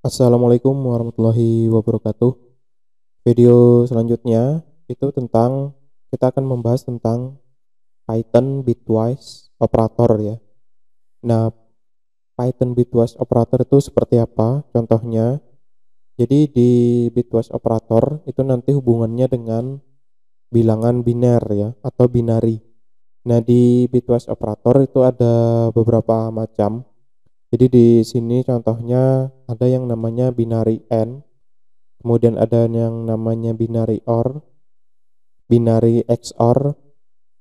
Assalamualaikum warahmatullahi wabarakatuh. Video selanjutnya itu tentang kita akan membahas tentang Python bitwise operator ya. Nah, Python bitwise operator itu seperti apa? Contohnya, jadi di bitwise operator itu nanti hubungannya dengan bilangan biner ya atau binary. Nah, di bitwise operator itu ada beberapa macam. Jadi di sini contohnya ada yang namanya binary AND, kemudian ada yang namanya binary OR, binary XOR,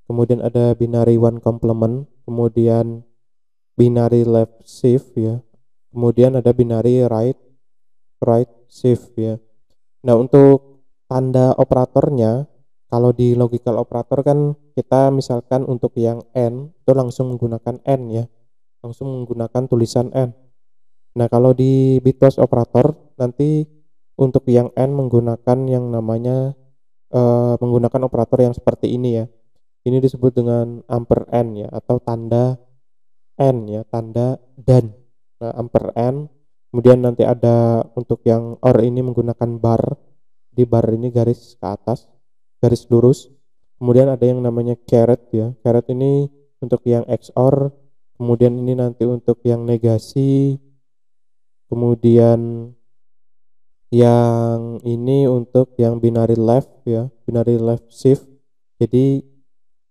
kemudian ada binary one complement, kemudian binary left shift ya, kemudian ada binary right shift ya. Nah, untuk tanda operatornya, kalau di logical operator kan kita misalkan untuk yang AND itu langsung menggunakan AND ya, langsung menggunakan tulisan AND. Nah, kalau di bitwise operator nanti untuk yang AND menggunakan yang namanya menggunakan operator yang seperti ini ya. Ini disebut dengan ampersand ya atau tanda and ya, tanda dan. Nah, ampersand. Kemudian nanti ada untuk yang OR ini menggunakan bar. Di bar ini garis ke atas, garis lurus. Kemudian ada yang namanya caret ya. Caret ini untuk yang XOR. Kemudian ini nanti untuk yang negasi. Kemudian yang ini untuk yang binary left ya, binary left shift. Jadi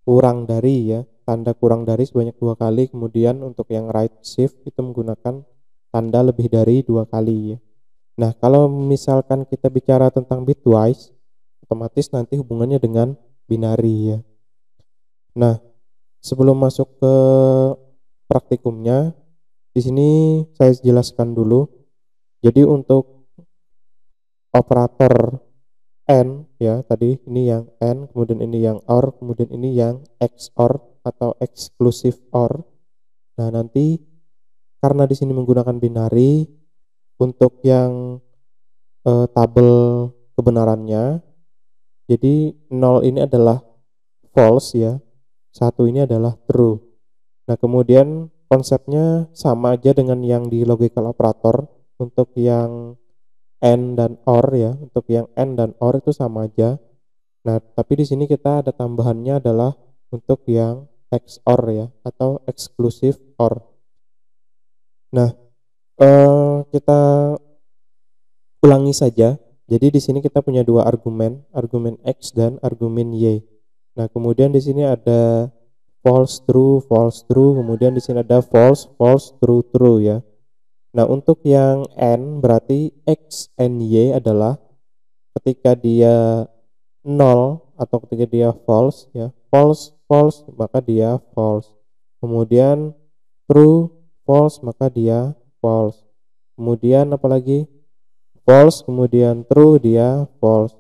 kurang dari ya, tanda kurang dari sebanyak 2 kali. Kemudian untuk yang right shift itu menggunakan tanda lebih dari 2 kali ya. Nah, kalau misalkan kita bicara tentang bitwise, otomatis nanti hubungannya dengan binary ya. Nah, sebelum masuk ke praktikumnya, di sini saya jelaskan dulu. Jadi untuk operator AND ya, tadi ini yang AND, kemudian ini yang OR, kemudian ini yang XOR atau exclusive OR. Nah, nanti karena di sini menggunakan binary, untuk yang tabel kebenarannya, jadi 0 ini adalah false ya, 1 ini adalah true. Nah, kemudian konsepnya sama aja dengan yang di logical operator. Untuk yang AND dan OR ya, untuk yang AND dan OR itu sama aja. Nah, tapi di sini kita ada tambahannya adalah untuk yang XOR ya atau exclusive OR. Nah, kita ulangi saja. Jadi di sini kita punya dua argumen X dan argumen Y. Nah, kemudian di sini ada false true, kemudian di sini ada false true ya. Nah, untuk yang N berarti X and Y adalah ketika dia 0 atau ketika dia false ya, false maka dia false. Kemudian true, false maka dia false. Kemudian apalagi false, kemudian true dia false.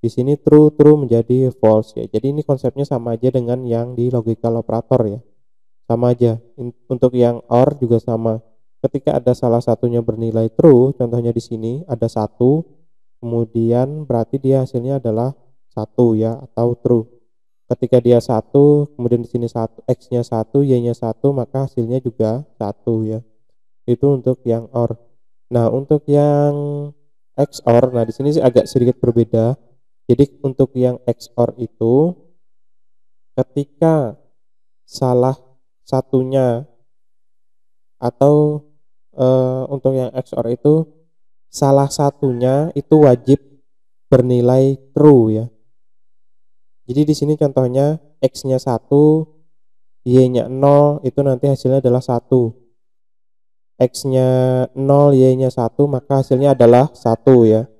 Di sini true menjadi false ya. Jadi ini konsepnya sama aja dengan yang di logical operator ya. Sama aja. Untuk yang OR juga sama. Ketika ada salah satunya bernilai true, contohnya di sini ada 1, kemudian berarti dia hasilnya adalah 1 ya atau true. Ketika dia 1, kemudian di sini 1, X-nya 1, Y-nya 1, maka hasilnya juga 1 ya. Itu untuk yang OR. Nah, untuk yang XOR, nah di sini sih agak sedikit berbeda. Jadi untuk yang XOR itu ketika salah satunya atau untuk yang XOR itu salah satunya itu wajib bernilai true ya. Jadi di sini contohnya X-nya 1, Y-nya 0, itu nanti hasilnya adalah 1. X-nya 0, Y-nya 1, maka hasilnya adalah 1 ya.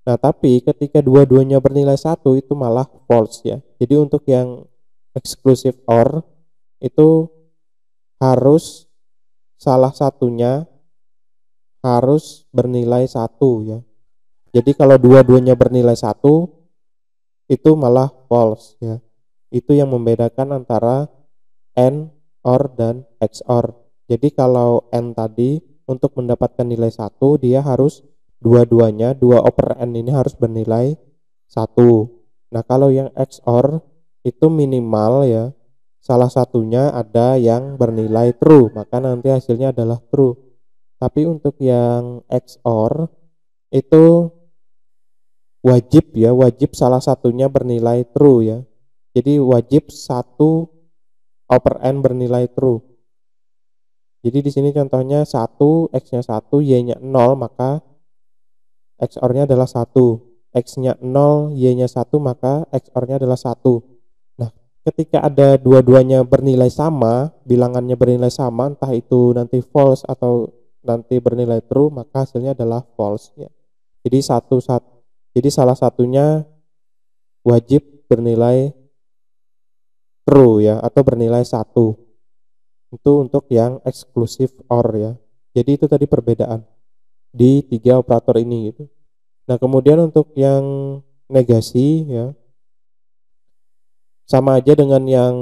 Nah, tapi ketika dua-duanya bernilai 1 itu malah false ya. Jadi untuk yang exclusive OR itu harus salah satunya harus bernilai 1 ya. Jadi kalau dua-duanya bernilai 1 itu malah false ya. Itu yang membedakan antara AND, OR dan XOR. Jadi kalau AND tadi untuk mendapatkan nilai 1 dia harus dua-duanya, dua operand ini harus bernilai 1. Nah, kalau yang XOR itu minimal ya, salah satunya ada yang bernilai true, maka nanti hasilnya adalah true. Tapi untuk yang XOR itu wajib salah satunya bernilai true ya. Jadi wajib satu operand bernilai true. Jadi di sini contohnya 1, X-nya 1, Y-nya 0, maka XOR-nya adalah 1. X-nya 0, Y-nya 1, maka XOR-nya adalah 1. Nah, ketika ada dua-duanya bernilai sama, bilangannya bernilai sama, entah itu nanti false atau nanti bernilai true, maka hasilnya adalah false ya. Jadi salah satunya wajib bernilai true ya, atau bernilai 1. Itu untuk yang exclusive OR ya. Jadi itu tadi perbedaan di 3 operator ini gitu. Nah, kemudian untuk yang negasi ya, sama aja dengan yang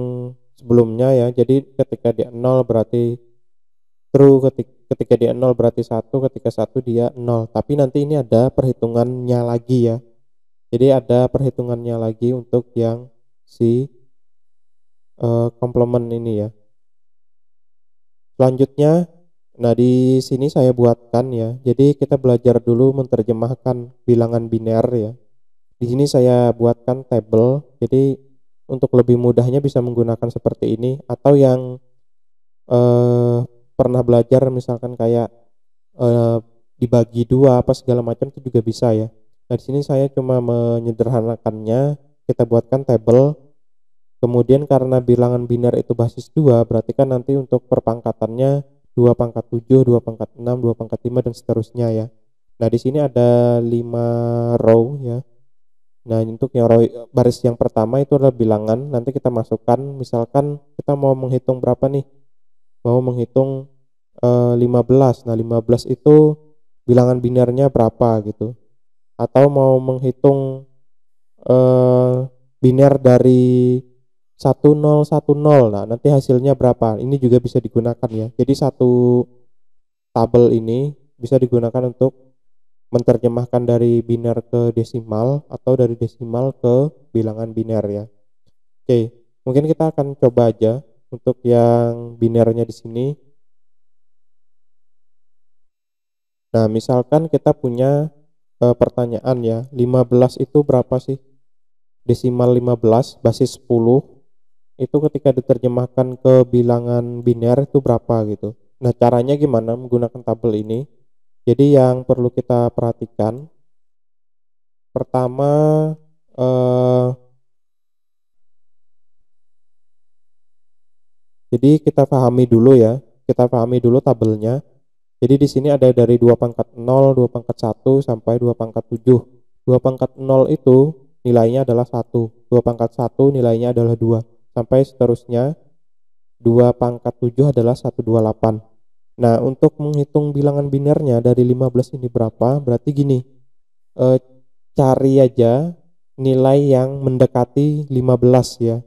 sebelumnya ya. Jadi ketika dia 0 berarti true, ketika dia 0 berarti 1, ketika 1 dia 0. Tapi nanti ini ada perhitungannya lagi ya. Jadi ada perhitungannya lagi untuk yang si komplement ini ya. Selanjutnya, nah di sini saya buatkan ya. Jadi kita belajar dulu menerjemahkan bilangan biner ya. Di sini saya buatkan tabel. Jadi untuk lebih mudahnya bisa menggunakan seperti ini, atau yang pernah belajar misalkan kayak dibagi 2 apa segala macam itu juga bisa ya. Nah di sini saya cuma menyederhanakannya. Kita buatkan tabel. Kemudian karena bilangan biner itu basis 2, berarti kan nanti untuk perpangkatannya 2 pangkat 7, 2 pangkat 6, 2 pangkat 5 dan seterusnya ya. Nah, di sini ada 5 row ya. Nah, untuk yang row baris yang pertama itu adalah bilangan. Nanti kita masukkan, misalkan kita mau menghitung berapa nih? Mau menghitung 15. Nah, 15 itu bilangan binernya berapa gitu. Atau mau menghitung biner dari 1010. Nah, nanti hasilnya berapa? Ini juga bisa digunakan ya. Jadi satu tabel ini bisa digunakan untuk menerjemahkan dari biner ke desimal atau dari desimal ke bilangan biner ya. Oke, mungkin kita akan coba aja untuk yang binernya di sini. Nah, misalkan kita punya pertanyaan ya, 15 itu berapa sih? Desimal 15 basis 10 itu ketika diterjemahkan ke bilangan biner itu berapa gitu. Nah, caranya gimana menggunakan tabel ini? Jadi yang perlu kita perhatikan pertama jadi kita pahami dulu ya. Kita pahami dulu tabelnya. Jadi di sini ada dari 2 pangkat 0, 2 pangkat 1 sampai 2 pangkat 7. 2 pangkat 0 itu nilainya adalah 1. 2 pangkat 1 nilainya adalah 2. Sampai seterusnya 2 pangkat 7 adalah 128. Nah, untuk menghitung bilangan binernya dari 15 ini berapa? Berarti gini, cari aja nilai yang mendekati 15 ya.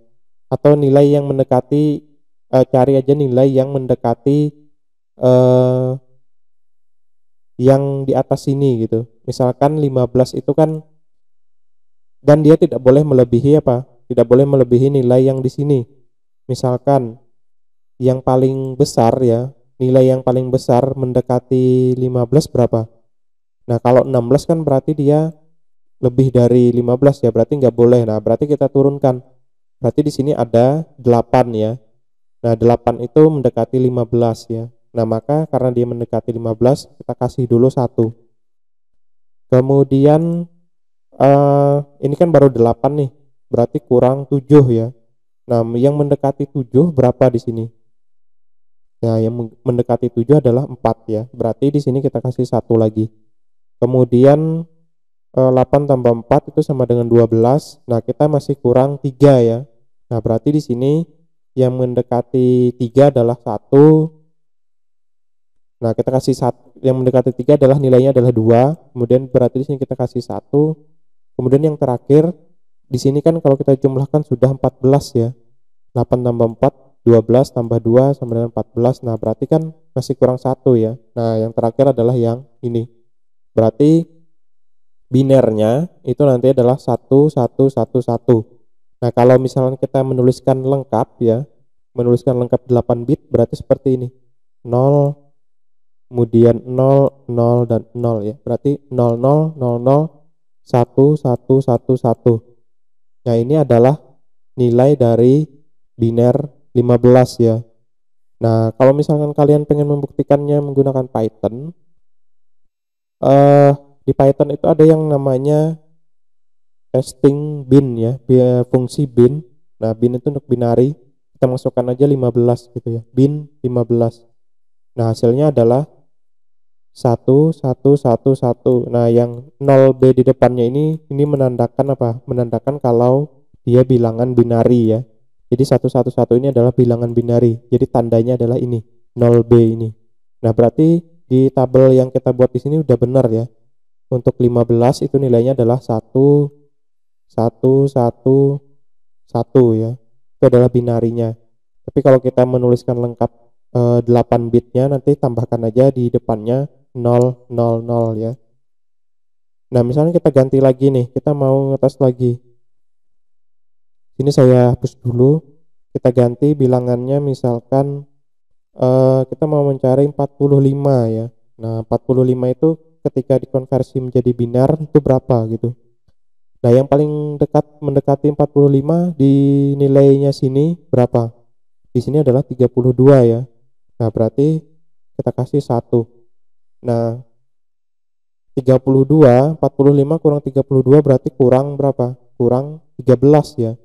Atau nilai yang mendekati, cari aja nilai yang mendekati yang di atas sini gitu. Misalkan 15 itu kan, dan dia tidak boleh melebihi apa? Tidak boleh melebihi nilai yang di sini. Misalkan yang paling besar ya, nilai yang paling besar mendekati 15 berapa? Nah, kalau 16 kan berarti dia lebih dari 15 ya, berarti nggak boleh. Nah, berarti kita turunkan. Berarti di sini ada 8 ya. Nah, 8 itu mendekati 15 ya. Nah, maka karena dia mendekati 15, kita kasih dulu 1. Kemudian ini kan baru 8 nih. Berarti kurang 7 ya. Nah, yang mendekati 7 berapa di sini? Nah, yang mendekati 7 adalah 4 ya. Berarti di sini kita kasih 1 lagi. Kemudian 8 tambah 4 itu sama dengan 12. Nah, kita masih kurang 3 ya. Nah, berarti di sini yang mendekati 3 adalah 1. Nah, kita kasih 1, yang mendekati 3 adalah nilainya adalah 2. Kemudian berarti di sini kita kasih 1. Kemudian yang terakhir di sini kan kalau kita jumlahkan sudah 14 ya. 8 tambah 4 12 tambah 2 sama dengan 14. Nah, berarti kan masih kurang 1 ya. Nah, yang terakhir adalah yang ini. Berarti binernya itu nanti adalah 1 1 1 1. Nah, kalau misalnya kita menuliskan lengkap ya, menuliskan lengkap 8 bit berarti seperti ini. 0 kemudian 0, 0, dan 0 ya. Berarti 0, 0, 0, 0, 1, 1, 1, 1. Nah, ini adalah nilai dari biner 15 ya. Nah, kalau misalkan kalian pengen membuktikannya menggunakan Python, di Python itu ada yang namanya testing bin ya, fungsi bin. Nah, bin itu untuk binary. Kita masukkan aja 15 gitu ya. Bin 15. Nah, hasilnya adalah 1, 1, 1, 1. Nah, yang 0B di depannya ini menandakan apa? Menandakan kalau dia bilangan binary ya. Jadi 1, 1, 1 ini adalah bilangan binary. Jadi tandanya adalah ini, 0B ini. Nah, berarti di tabel yang kita buat di sini udah benar ya. Untuk 15 itu nilainya adalah 1, 1, 1, 1 ya. Itu adalah binarinya. Tapi kalau kita menuliskan lengkap 8 bitnya, nanti tambahkan aja di depannya 0, 0, 0 ya. Nah, misalnya kita ganti lagi nih, kita mau ngetes lagi. Sini saya hapus dulu. Kita ganti bilangannya, misalkan kita mau mencari 45 ya. Nah, 45 itu ketika dikonversi menjadi binar itu berapa gitu. Nah, yang paling dekat mendekati 45 di nilainya sini berapa? Di sini adalah 32 ya. Nah, berarti kita kasih 1. Nah, 32, 45 kurang 32 berarti kurang berapa? Kurang 13 ya.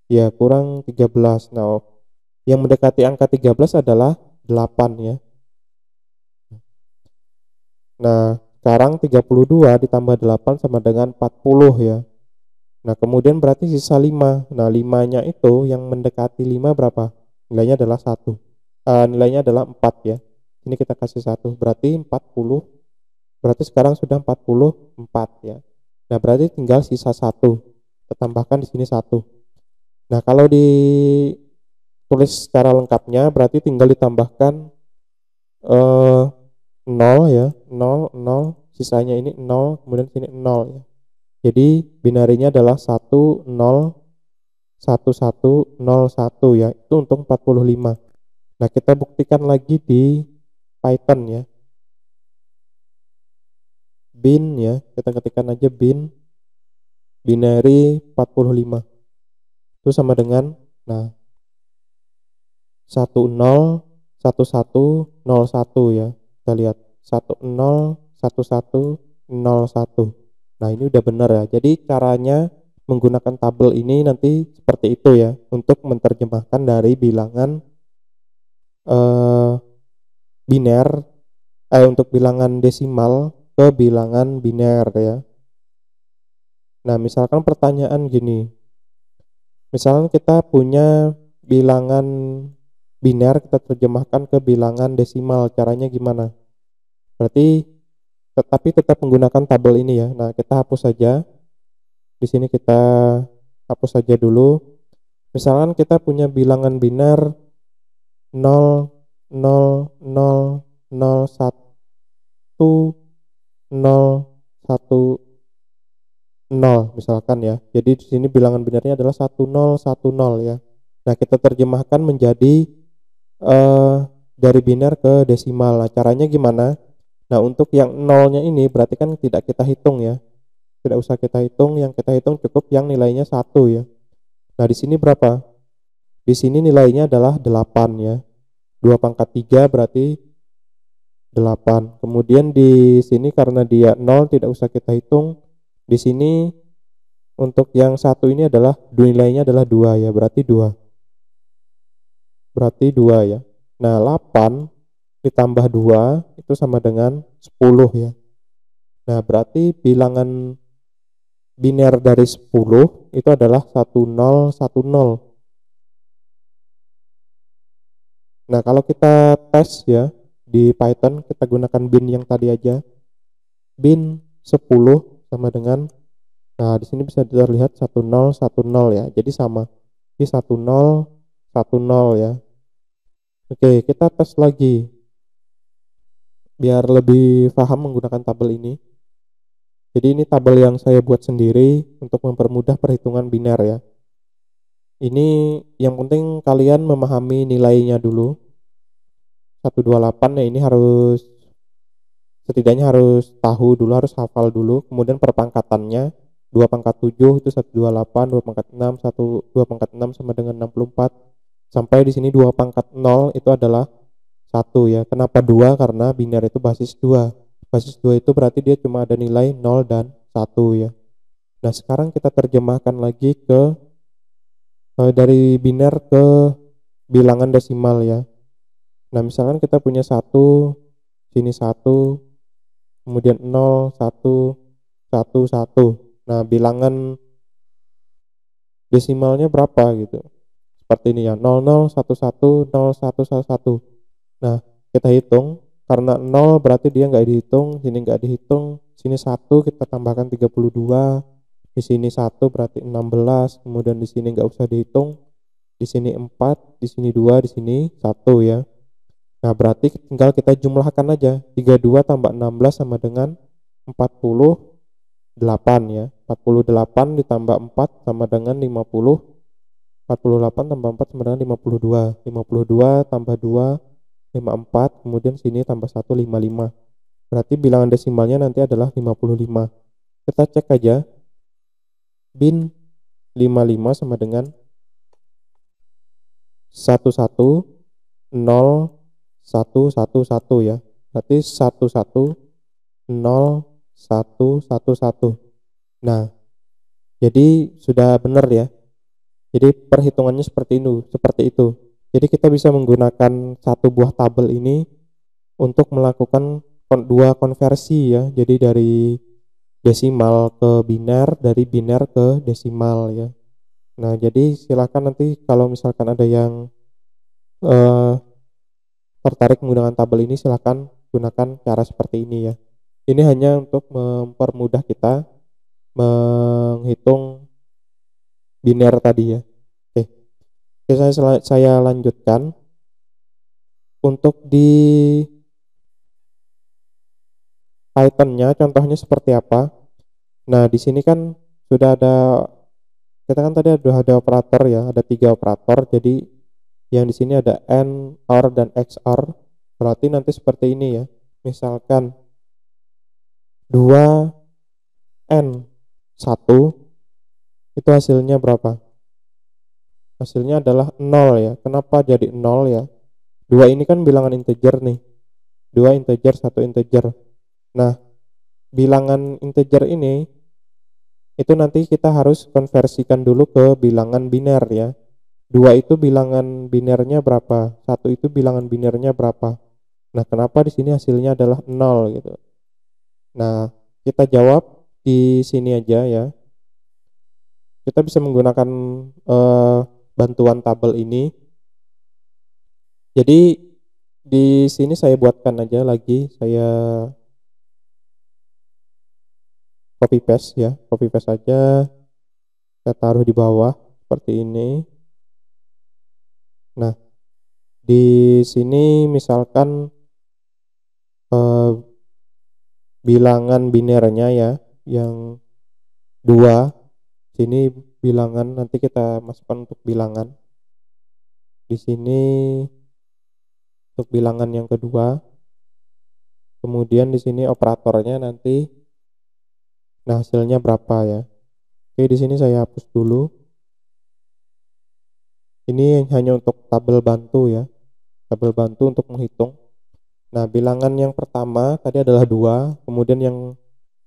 Ya, kurang 13. Nah, yang mendekati angka 13 adalah 8 ya. Nah, sekarang 32 ditambah 8 sama dengan 40 ya. Nah, kemudian berarti sisa 5. Nah, 5-nya itu yang mendekati 5 berapa? Nilainya adalah 1. Nilainya adalah 4 ya. Ini kita kasih 1. Berarti 40. Berarti sekarang sudah 44 ya. Nah, berarti tinggal sisa 1. Kita tambahkan di sini 1. Nah, kalau ditulis secara lengkapnya berarti tinggal ditambahkan 0 ya. 0, 0. Sisanya ini 0. Kemudian sini 0 ya. Jadi binarinya adalah 1, 0, 1, 1, 0, 1 ya. Itu untuk 45. Nah, kita buktikan lagi di Python ya. Bin ya, kita ketikkan aja bin binary 45. Itu sama dengan, nah, 10, 11, 01 ya. Kita lihat 10, 11, 01. Nah, ini udah benar ya. Jadi caranya menggunakan tabel ini nanti seperti itu ya, untuk menerjemahkan dari bilangan biner untuk bilangan desimal ke bilangan biner ya. Nah, misalkan pertanyaan gini. Misalkan kita punya bilangan biner, kita terjemahkan ke bilangan desimal. Caranya gimana? Berarti tetap menggunakan tabel ini ya. Nah, kita hapus saja. Di sini kita hapus saja dulu. Misalkan kita punya bilangan biner 0, 0, 0, 0, 1, 0, 1, 0 misalkan ya. Jadi di sini bilangan binarnya adalah 10, 10 ya. Nah, kita terjemahkan menjadi dari biner ke desimal. Nah, caranya gimana? Nah, untuk yang nolnya ini berarti kan tidak kita hitung ya. Tidak usah kita hitung, yang kita hitung cukup yang nilainya 1 ya. Nah, di sini berapa? Di sini nilainya adalah 8 ya. 2 pangkat 3 berarti 8. Kemudian di sini karena dia 0 tidak usah kita hitung. Di sini untuk yang 1 ini adalah nilainya adalah 2 ya, berarti 2. Berarti 2 ya. Nah, 8 ditambah 2 itu sama dengan 10 ya. Nah, berarti bilangan biner dari 10 itu adalah 10, 10. Nah, kalau kita tes ya di Python, kita gunakan bin yang tadi aja. Bin 10 sama dengan, nah di sini bisa terlihat 10, 10 ya. Jadi sama. Di 10, 10 ya. Oke, kita tes lagi biar lebih paham menggunakan tabel ini. Jadi ini tabel yang saya buat sendiri untuk mempermudah perhitungan biner ya. Ini yang penting kalian memahami nilainya dulu. 128 ya, ini harus setidaknya harus tahu dulu, harus hafal dulu. Kemudian perpangkatannya 2 pangkat 7 itu 128, 2 pangkat 6 2 pangkat 6 sama dengan 64. Sampai di sini 2 pangkat 0 itu adalah 1 ya. Kenapa 2? Karena biner itu basis 2. Basis 2 itu berarti dia cuma ada nilai 0 dan 1 ya. Nah, sekarang kita terjemahkan lagi ke dari biner ke bilangan desimal ya. Nah, misalkan kita punya 1, sini 1, kemudian 0, 1, 1, 1. Nah, bilangan desimalnya berapa gitu. Seperti ini ya, 00, 11, 01, 11. Nah, kita hitung. Karena 0 berarti dia nggak dihitung, sini nggak dihitung, sini 1 kita tambahkan 32, di sini 1 berarti 16, kemudian di sini nggak usah dihitung, di sini 4, di sini 2, di sini 1 ya. Nah, berarti tinggal kita jumlahkan aja. 32 tambah 16 sama dengan 48 ya. 48 ditambah 4 sama dengan 50. 48 tambah 4 sama dengan 52. 52 tambah 2, 54. Kemudian sini tambah 1, 55. Berarti bilangan desimalnya nanti adalah 55. Kita cek aja. Bin 55 sama dengan 11, 0, 111 ya. Berarti 11, 0, 111. Nah, jadi sudah benar ya. Jadi perhitungannya seperti itu. Jadi kita bisa menggunakan satu buah tabel ini untuk melakukan dua konversi ya. Jadi dari desimal ke biner, dari biner ke desimal ya. Nah, jadi silakan nanti kalau misalkan ada yang tertarik menggunakan tabel ini, silakan gunakan cara seperti ini ya. Ini hanya untuk mempermudah kita menghitung biner tadi ya. Oke, saya lanjutkan untuk di Python-nya contohnya seperti apa. Nah, di sini kan sudah ada, kita kan tadi ada operator ya, ada 3 operator. Jadi yang di sini ada AND, OR, dan XOR. Berarti nanti seperti ini ya. Misalkan 2 N 1 itu hasilnya berapa? Hasilnya adalah 0 ya. Kenapa jadi 0 ya? 2 ini kan bilangan integer nih. 2 integer, 1 integer. Nah, bilangan integer ini itu nanti kita harus konversikan dulu ke bilangan biner ya. 2 itu bilangan binernya berapa? 1 itu bilangan binernya berapa? Nah, kenapa di sini hasilnya adalah 0 gitu. Nah, kita jawab di sini aja ya. Kita bisa menggunakan bantuan tabel ini. Jadi di sini saya buatkan aja lagi, saya copy paste ya, copy paste aja, saya taruh di bawah seperti ini. Nah, di sini misalkan bilangan binernya ya, yang 2, sini bilangan, nanti kita masukkan untuk bilangan. Di sini untuk bilangan yang kedua. Kemudian di sini operatornya nanti, nah hasilnya berapa ya. Oke, di sini saya hapus dulu. Ini hanya untuk tabel bantu ya. Tabel bantu untuk menghitung. Nah, bilangan yang pertama tadi adalah 2, kemudian yang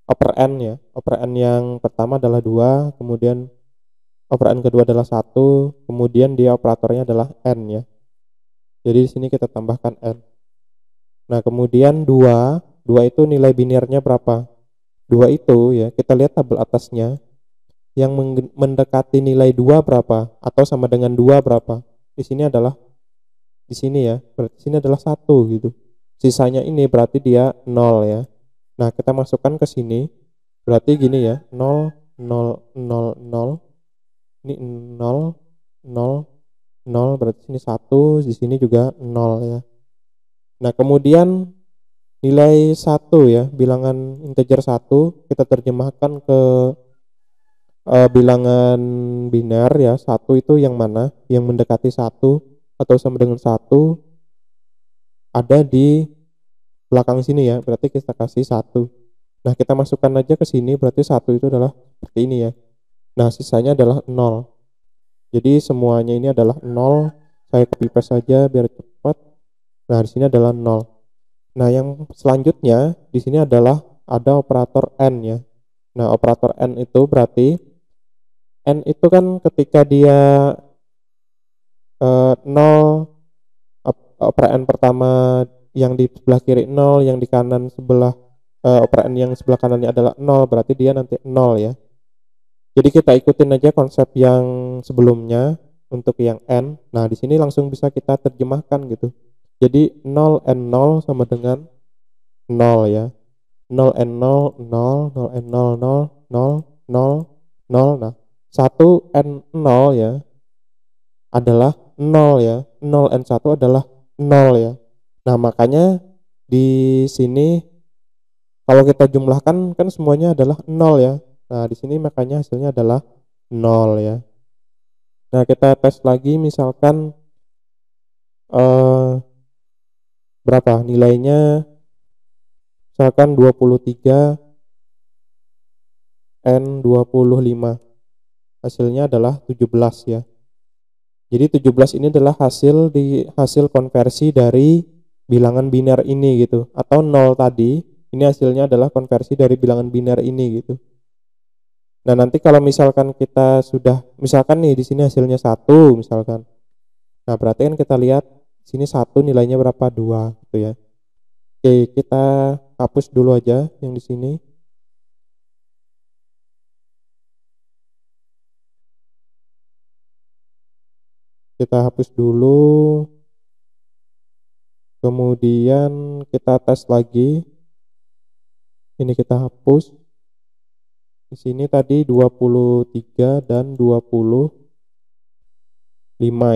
operand ya. Operand yang pertama adalah 2, kemudian operand kedua adalah 1, kemudian dia operatornya adalah N ya. Jadi di sini kita tambahkan N. Nah, kemudian 2 itu nilai binirnya berapa? 2 itu ya, kita lihat tabel atasnya. Yang mendekati nilai 2 berapa? Atau sama dengan 2 berapa? Di sini adalah, di sini ya, berarti sini adalah 1 gitu. Sisanya ini berarti dia 0 ya. Nah, kita masukkan ke sini. Berarti gini ya, 0, 0, 0, 0. Ini 0, 0, 0, berarti sini 1, di sini juga 0 ya. Nah, kemudian nilai 1 ya, bilangan integer 1 kita terjemahkan ke bilangan biner ya. 1 itu yang mana? Yang mendekati 1 atau sama dengan 1. ada di belakang sini ya, berarti kita kasih 1. Nah, kita masukkan aja ke sini, berarti 1 itu adalah seperti ini ya. Nah, sisanya adalah 0. Jadi semuanya ini adalah 0. Saya copy paste saja biar cepat. Nah, di sini adalah 0. Nah, yang selanjutnya di sini adalah ada operator AND ya. Nah, operator AND itu berarti AND itu kan ketika dia 0, operan pertama yang di sebelah kiri 0, yang di kanan sebelah operan yang sebelah kanannya adalah 0, berarti dia nanti 0 ya. Jadi kita ikutin aja konsep yang sebelumnya untuk yang N. Nah, di sini langsung bisa kita terjemahkan gitu. Jadi 0 N 0 sama dengan 0 ya. 0 N 0 0, 0 N 0 0, 0 0 0. Nah, 1 N 0 ya adalah 0 ya. 0 N 1 adalah 0 ya. Nah, makanya di sini kalau kita jumlahkan kan semuanya adalah 0 ya. Nah, di sini makanya hasilnya adalah 0 ya. Nah, kita tes lagi misalkan berapa nilainya, misalkan 23 N 25. Hasilnya adalah 17 ya. Jadi 17 ini adalah hasil konversi dari bilangan biner ini gitu. Atau 0 tadi, ini hasilnya adalah konversi dari bilangan biner ini gitu. Nah, nanti kalau misalkan kita sudah, misalkan nih di sini hasilnya 1 misalkan. Nah, berarti kan kita lihat sini 1 nilainya berapa? 2 gitu ya. Oke, kita hapus dulu aja yang di sini. Kita hapus dulu. Kemudian kita tes lagi. Ini kita hapus. Di sini tadi 23 dan 25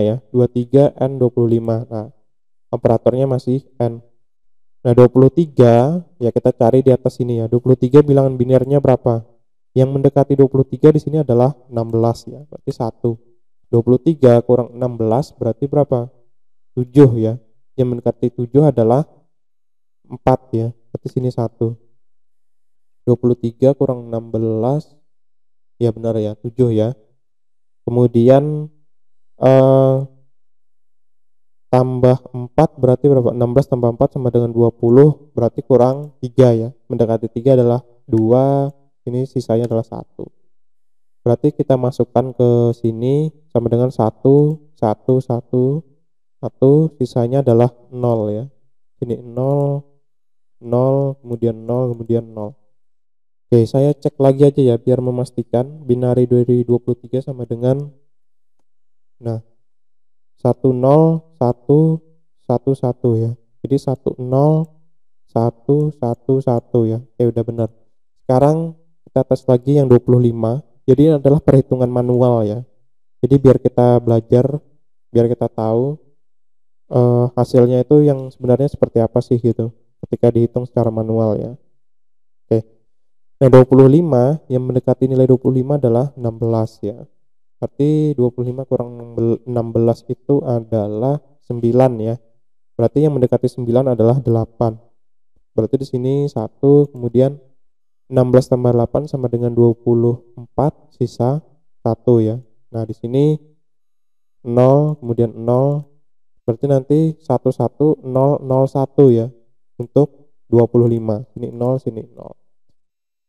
ya. 23 N 25. Nah, operatornya masih N. Nah, 23 ya kita cari di atas sini ya. 23 bilangan binernya berapa? Yang mendekati 23 di sini adalah 16 ya. Berarti 1. 23 kurang 16 berarti berapa? 7 ya. Yang mendekati 7 adalah 4 ya. Berarti sini 1. 23 kurang 16 ya benar ya, 7 ya. Kemudian tambah 4 berarti berapa? 16 tambah 4 sama dengan 20, berarti kurang 3 ya. Mendekati 3 adalah 2, ini sisanya adalah 1. Berarti kita masukkan ke sini sama dengan 1, 1, 1, 1, sisanya adalah 0 ya. Ini 0, 0, kemudian 0, kemudian 0. Oke, saya cek lagi aja ya biar memastikan binari dari 23 sama dengan, nah, 1 0 1 1 1 ya. Jadi 1 0 1 1 1 ya. Oke, udah benar. Sekarang kita tes lagi yang 25. Jadi ini adalah perhitungan manual ya. Jadi biar kita belajar, biar kita tahu hasilnya itu yang sebenarnya seperti apa sih gitu ketika dihitung secara manual ya. Oke. Nah, 25 yang mendekati nilai 25 adalah 16 ya. Berarti 25 kurang 16 itu adalah 9 ya. Berarti yang mendekati 9 adalah 8. Berarti di sini 1, kemudian 16 tambah 8 sama dengan 24, sisa 1 ya. Nah, di sini 0, kemudian 0. Berarti nanti 1 1 0 0 1 ya untuk 25. Sini 0, sini 0.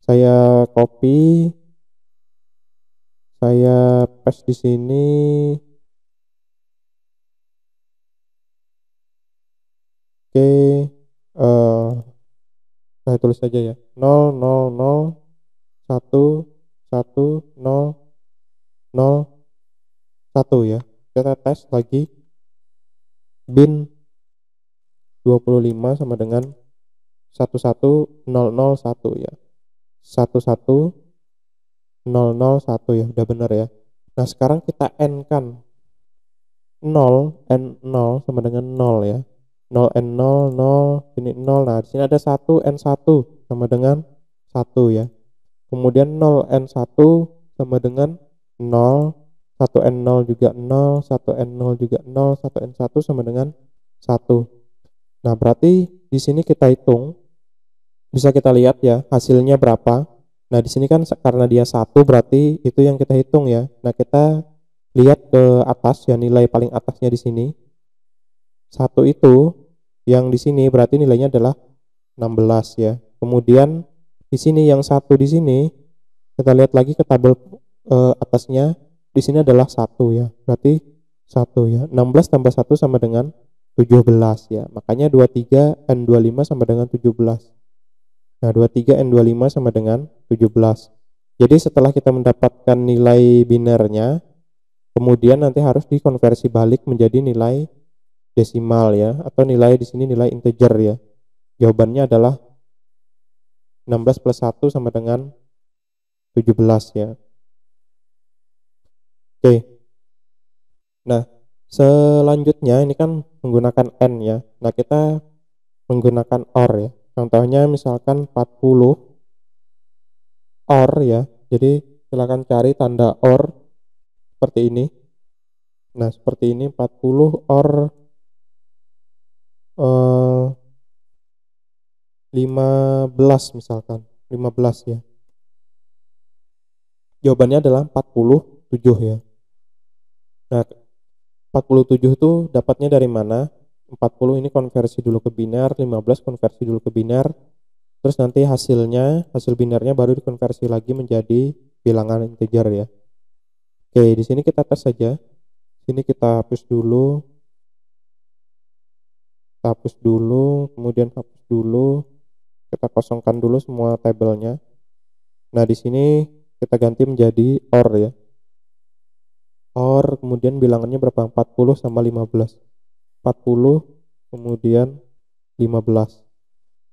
Saya copy, saya paste di sini. Oke, saya tulis saja ya. 0 0 0 1 1 0 0 1 ya. Kita tes lagi. Bin 25 sama dengan 11 0 0 1 ya. 11 0 0 1 ya, udah benar ya. Nah, sekarang kita N kan 0 N 0 sama dengan 0 ya. 0 N 0 0, ini 0. Nah, di sini ada 1 N 1 sama dengan 1 ya. Kemudian 0 N 1 sama dengan 0, 1 N 0 juga 0, 1 N 0 juga 0, 1 N 1 sama dengan 1. Nah, berarti di sini kita hitung, bisa kita lihat ya hasilnya berapa. Nah, di sini kan karena dia 1 berarti itu yang kita hitung ya. Nah, kita lihat ke atas ya, nilai paling atasnya di sini. 1 itu yang di sini berarti nilainya adalah 16 ya. Kemudian di sini yang 1 di sini kita lihat lagi ke tabel atasnya, di sini adalah 1 ya. Berarti 1 ya. 16 tambah 1 sama dengan 17 ya. Makanya 23 N25 sama dengan 17. Nah, 23 N25 sama dengan 17. Jadi setelah kita mendapatkan nilai binernya, kemudian nanti harus dikonversi balik menjadi nilai desimal ya, atau nilai di sini nilai integer ya. Jawabannya adalah 16 plus 1 sama dengan 17 ya. Oke. Nah, selanjutnya ini kan menggunakan N ya. Nah, kita menggunakan OR ya. Contohnya misalkan 40 OR ya. Jadi silakan cari tanda OR seperti ini. Nah, seperti ini 40 OR 15 misalkan. 15 ya. Jawabannya adalah 47 ya. Nah, 47 itu dapatnya dari mana? 40 ini konversi dulu ke biner, 15 konversi dulu ke biner. Terus nanti hasil binernya baru dikonversi lagi menjadi bilangan integer ya. Oke, di sini kita tes saja. Sini kita hapus dulu. Kita hapus dulu, kemudian hapus dulu. Kita kosongkan dulu semua tabelnya. Nah, di sini kita ganti menjadi OR ya. OR kemudian bilangannya berapa? 40 sama 15. 40 kemudian 15.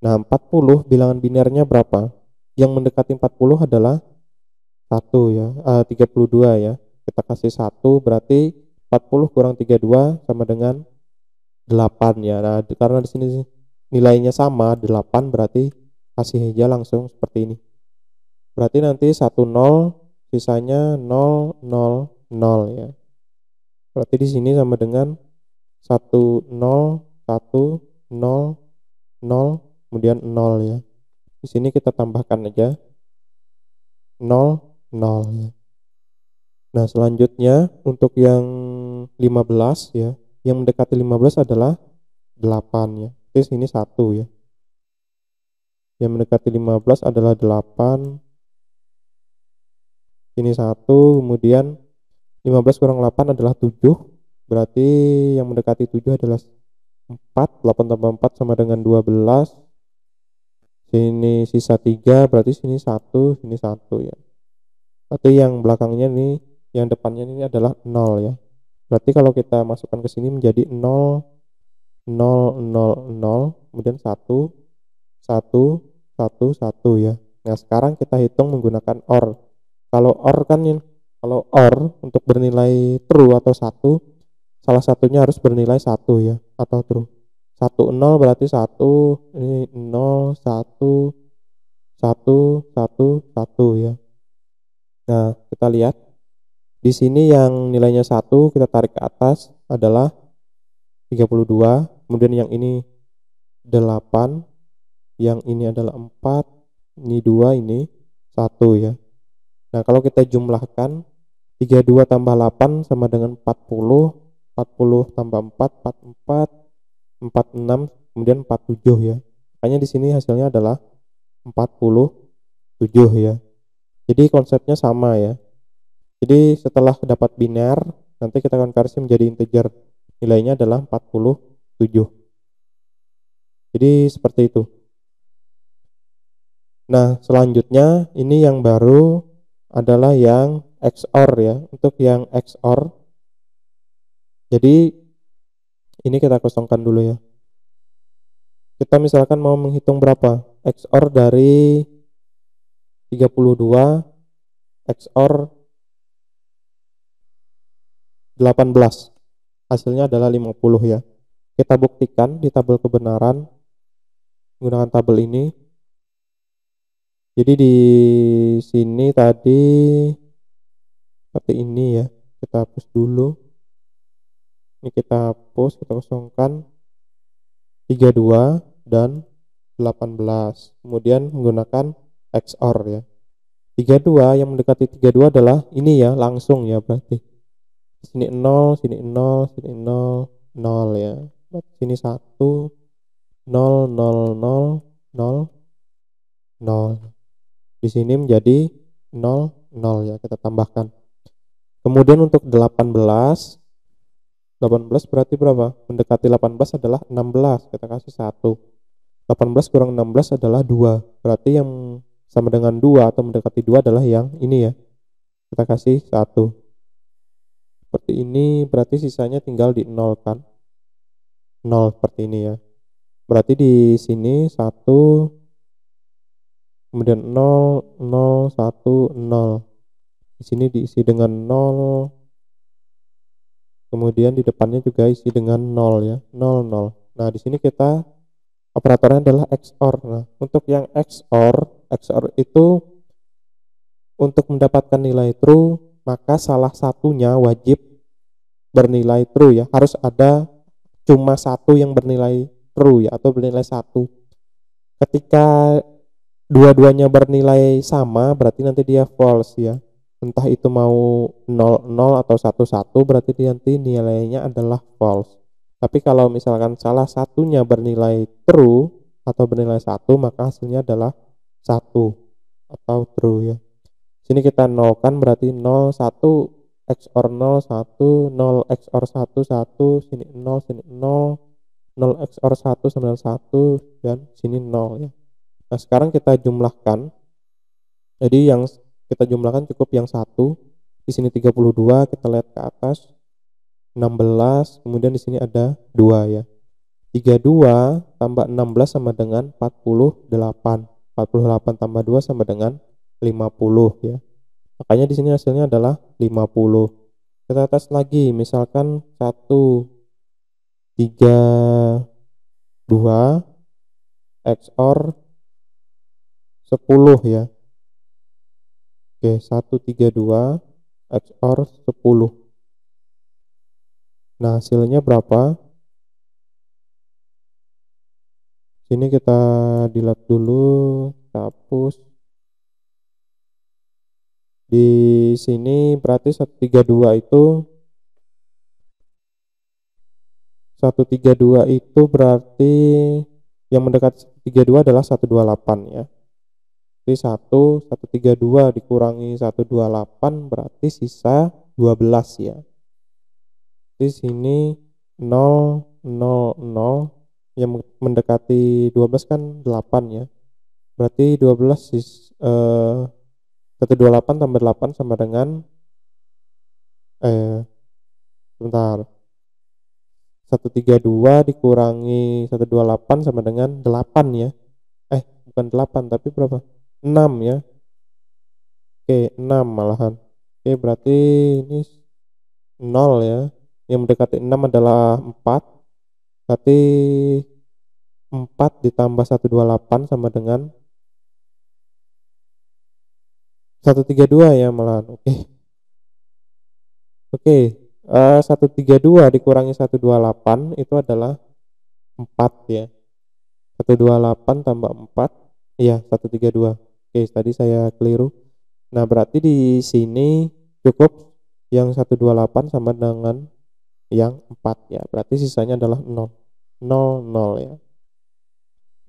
Nah, 40 bilangan binernya berapa? Yang mendekati 40 adalah 1 ya, 32 ya. Kita kasih 1 berarti 40 kurang 32 sama dengan 8 ya. Nah, karena di sini nilainya sama 8 berarti kasih aja langsung seperti ini. Berarti nanti 10 sisanya 0 0 0 ya. Berarti di sini sama dengan 1 0 1 0 0 kemudian 0 ya. Di sini kita tambahkan aja 0 0 ya. Nah, selanjutnya untuk yang 15 ya, yang mendekati 15 adalah 8 ya. Di sini 1 ya. Yang mendekati 15 adalah 8. Ini 1, kemudian 15 kurang 8 adalah 7. Berarti yang mendekati 7 adalah 4. 8 tambah 4 sama dengan 12. Sini sisa 3, berarti sini 1, sini 1 ya. Berarti yang belakangnya nih, yang depannya ini adalah 0 ya. Berarti kalau kita masukkan ke sini menjadi 0 0 0 0, kemudian 1 1 1 1 ya. Nah, sekarang kita hitung menggunakan OR. Kalau OR kan kalau OR untuk bernilai true atau 1, salah satunya harus bernilai 1 ya, atau true. 1 0 berarti 1, ini 0 1 1 1 1 ya. Nah, kita lihat di sini yang nilainya 1 kita tarik ke atas adalah 32, kemudian yang ini 8, yang ini adalah 4, ini 2, ini 1 ya. Nah, kalau kita jumlahkan 32 tambah 8 sama dengan 40, 40 tambah 4 44, 46, kemudian 47 ya. Makanya di sini hasilnya adalah 47 ya. Jadi konsepnya sama ya. Jadi setelah dapat biner, nanti kita konversi menjadi integer. Nilainya adalah 47. Jadi seperti itu. Nah, selanjutnya ini yang baru adalah yang XOR ya. Untuk yang XOR, jadi ini kita kosongkan dulu ya. Kita misalkan mau menghitung berapa? XOR dari 32 XOR 18. Hasilnya adalah 50 ya. Kita buktikan di tabel kebenaran menggunakan tabel ini. Jadi di sini tadi seperti ini ya. Kita hapus dulu. Ini kita hapus, kita kosongkan. 32 dan 18. Kemudian menggunakan XOR ya. 32 yang mendekati 32 adalah ini ya, langsung ya berarti. Sini 0, sini 0, sini 0, 0 ya. Berarti sini 1, 0, 0, 0, 0, 0. Di sini menjadi 0, 0 ya, kita tambahkan. Kemudian untuk 18 berarti berapa? Mendekati 18 adalah 16, kita kasih 1. 18 kurang 16 adalah 2. Berarti yang sama dengan 2 atau mendekati 2 adalah yang ini ya. Kita kasih 1. Seperti ini, berarti sisanya tinggal di 0 kan. 0 seperti ini ya. Berarti di sini 1, kemudian 0, 0, 1, 0. Di sini diisi dengan 0. Kemudian di depannya juga isi dengan 0 ya. 0, 0. Nah, di sini kita operatornya adalah XOR. Nah, untuk yang XOR itu untuk mendapatkan nilai true, maka salah satunya wajib bernilai true ya. Harus ada cuma satu yang bernilai true ya, atau bernilai 1. Ketika dua-duanya bernilai sama, berarti nanti dia false ya. Entah itu mau 0, 0 atau 1, 1, berarti nanti nilainya adalah false. Tapi kalau misalkan salah satunya bernilai true atau bernilai 1, maka hasilnya adalah 1 atau true ya. Sini kita nolkan, berarti 0, 1, XOR 0, 1, 0 XOR 1, 1, sini 0, sini 0, 0 XOR 1 sama dengan 1, dan sini 0 ya. Nah, sekarang kita jumlahkan. Jadi yang kita jumlahkan cukup yang 1. Di sini 32, kita lihat ke atas. 16, kemudian di sini ada 2 ya. 32 tambah 16 sama dengan 48. 48 tambah 2 sama dengan 50 ya. Makanya di sini hasilnya adalah 50. Kita tes lagi, misalkan 1, 3, 2 XOR 10 ya. Oke, 1, 3, 2 XOR 10. Nah, hasilnya berapa? Sini kita delete dulu, hapus. Di sini berarti 132 itu 132 itu berarti yang mendekati 132 adalah 128 ya. Jadi 132 dikurangi 128 berarti sisa 12 ya. Di sini 0, 0, 0 yang mendekati 12 kan 8 ya. Berarti 12 128 tambah 8 sama dengan sebentar. 132 dikurangi 128 sama dengan 8 ya. Bukan 8 tapi berapa? 6 ya. Oke, 6 malahan. Oke, berarti ini 0 ya. Yang mendekati 6 adalah 4. Berarti 4 ditambah 128 sama dengan 132 ya malahan. Oke. 132 dikurangi 128 itu adalah 4 ya. 128 tambah 4, iya 132. Oke, tadi saya keliru. Nah, berarti di sini cukup yang 128 sama dengan yang 4 ya. Berarti sisanya adalah 0. 0, 0 ya.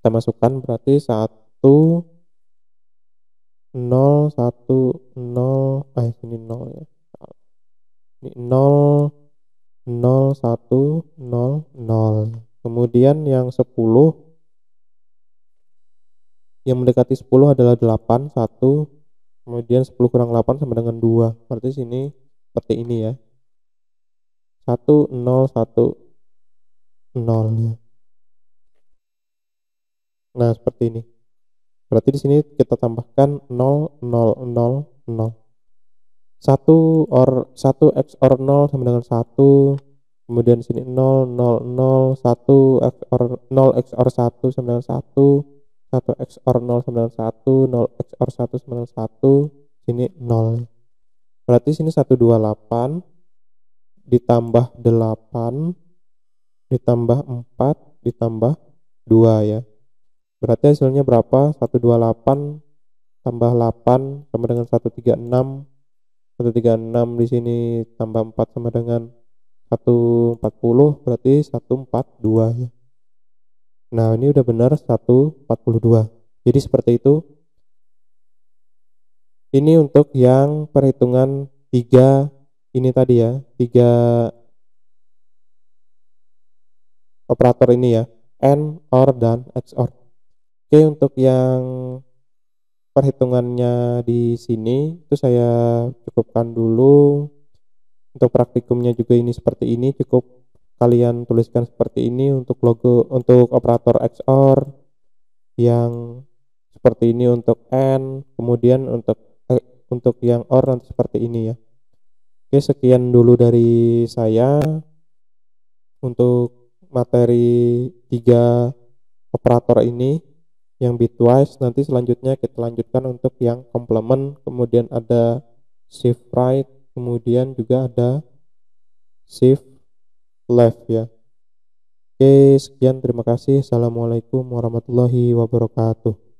Kita masukkan berarti 1, 0, 1, 0, sini 0 ya. Ini 0, 0, 1, 0, 0. Kemudian yang 10 yang mendekati 10 adalah 8, 1. Kemudian 10 kurang 8 sama dengan 2. Berarti sini seperti ini ya. 1, 0, 1, 0 ya. Nah, seperti ini. Berarti di sini kita tambahkan 0, 0, 0, 0. 1 XOR 0 sama dengan 1. Kemudian di sini 0, 0, 0, 1 XOR 0 XOR 1 sama dengan 1. 1 XOR 0 sama dengan 1, 0 XOR 1 sama dengan 1, sini 0. Berarti sini 128 ditambah 8 ditambah 4 ditambah 2 ya. Berarti hasilnya berapa? 128 tambah 8 sama dengan 136. 136 di sini tambah 4 sama dengan 140, berarti 142 ya. Nah, ini udah benar 142. Jadi seperti itu. Ini untuk yang perhitungan 3 ini tadi ya, 3 operator ini ya, AND, OR, dan XOR. Oke, untuk yang perhitungannya di sini itu saya cukupkan dulu. Untuk praktikumnya juga ini seperti ini, cukup kalian tuliskan seperti ini untuk logo untuk operator XOR, yang seperti ini untuk AND, kemudian untuk yang OR nanti seperti ini ya. Oke, sekian dulu dari saya untuk materi 3 operator ini yang bitwise. Nanti selanjutnya kita lanjutkan untuk yang complement, kemudian ada shift right, kemudian juga ada shift left ya. Oke, sekian, terima kasih. Assalamualaikum warahmatullahi wabarakatuh.